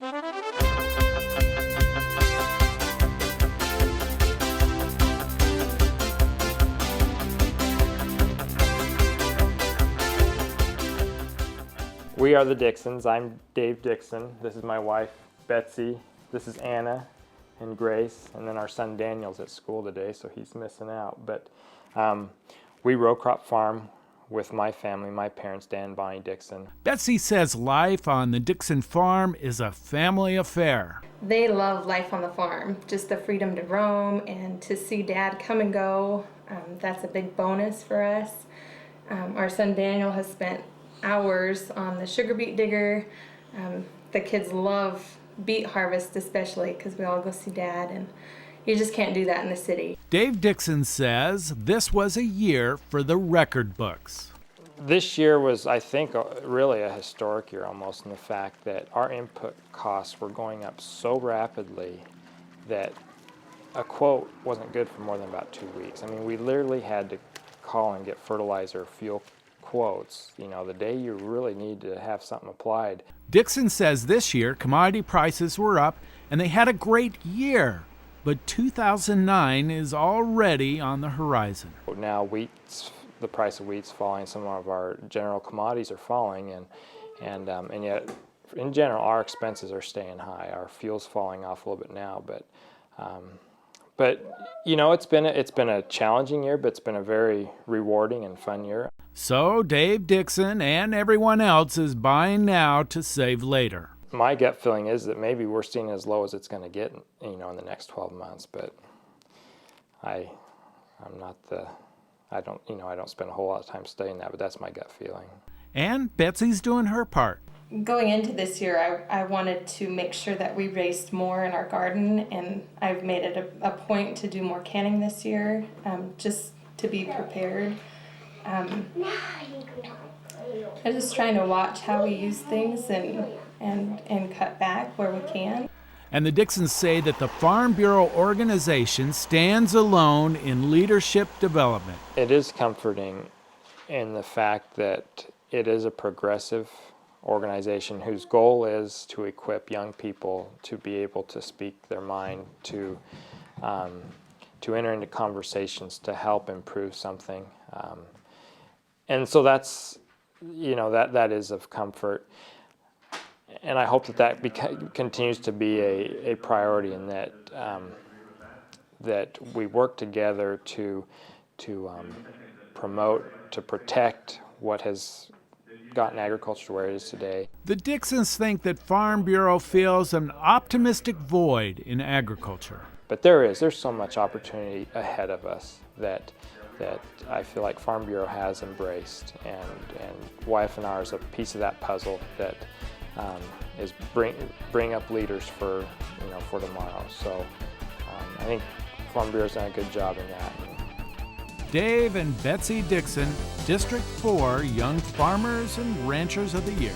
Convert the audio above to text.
We are the Dixons. I'm Dave Dixon. This is my wife, Betsy. This is Anna and Grace. And then our son Daniel's at school today, so he's missing out. But we row crop farm with my family, my parents, Dan and Bonnie Dixon. Betsy says life on the Dixon farm is a family affair. They love life on the farm, just the freedom to roam and to see Dad come and go. That's a big bonus for us. Our son Daniel has spent hours on the sugar beet digger. The kids love beet harvest especially because we all go see Dad, and you just can't do that in the city. Dave Dixon says this was a year for the record books. This year was, I think, really a historic year almost, in the fact that our input costs were going up so rapidly that a quote wasn't good for more than about 2 weeks. I mean, we literally had to call and get fertilizer, fuel quotes, the day you really need to have something applied. Dixon says this year commodity prices were up and they had a great year, but 2009 is already on the horizon. Now the price of wheat's falling, some of our general commodities are falling, and yet in general our expenses are staying high. Our fuel's falling off a little bit now, but it's been a challenging year, but it's been a very rewarding and fun year. So Dave Dixon and everyone else is buying now to save later. My gut feeling is that maybe we're seeing as low as it's going to get, in the next 12 months. But I don't spend a whole lot of time studying that, but that's my gut feeling. And Betsy's doing her part. Going into this year, I wanted to make sure that we raised more in our garden, and I've made it a point to do more canning this year, just to be prepared. I'm just trying to watch how we use things and cut back where we can. And the Dixons say that the Farm Bureau organization stands alone in leadership development. It is comforting in the fact that it is a progressive organization whose goal is to equip young people to be able to speak their mind, to enter into conversations, to help improve something. And so that's, that is of comfort. And I hope that continues to be a priority, and that we work together to promote, to protect what has gotten agriculture to where it is today. The Dixons think that Farm Bureau feels an optimistic void in agriculture. But there's so much opportunity ahead of us that I feel like Farm Bureau has embraced, and YF&R is a piece of that puzzle that is bring up leaders for tomorrow. So I think Farm Bureau's done a good job in that. Dave and Betsy Dixon, District 4 Young Farmers and Ranchers of the Year.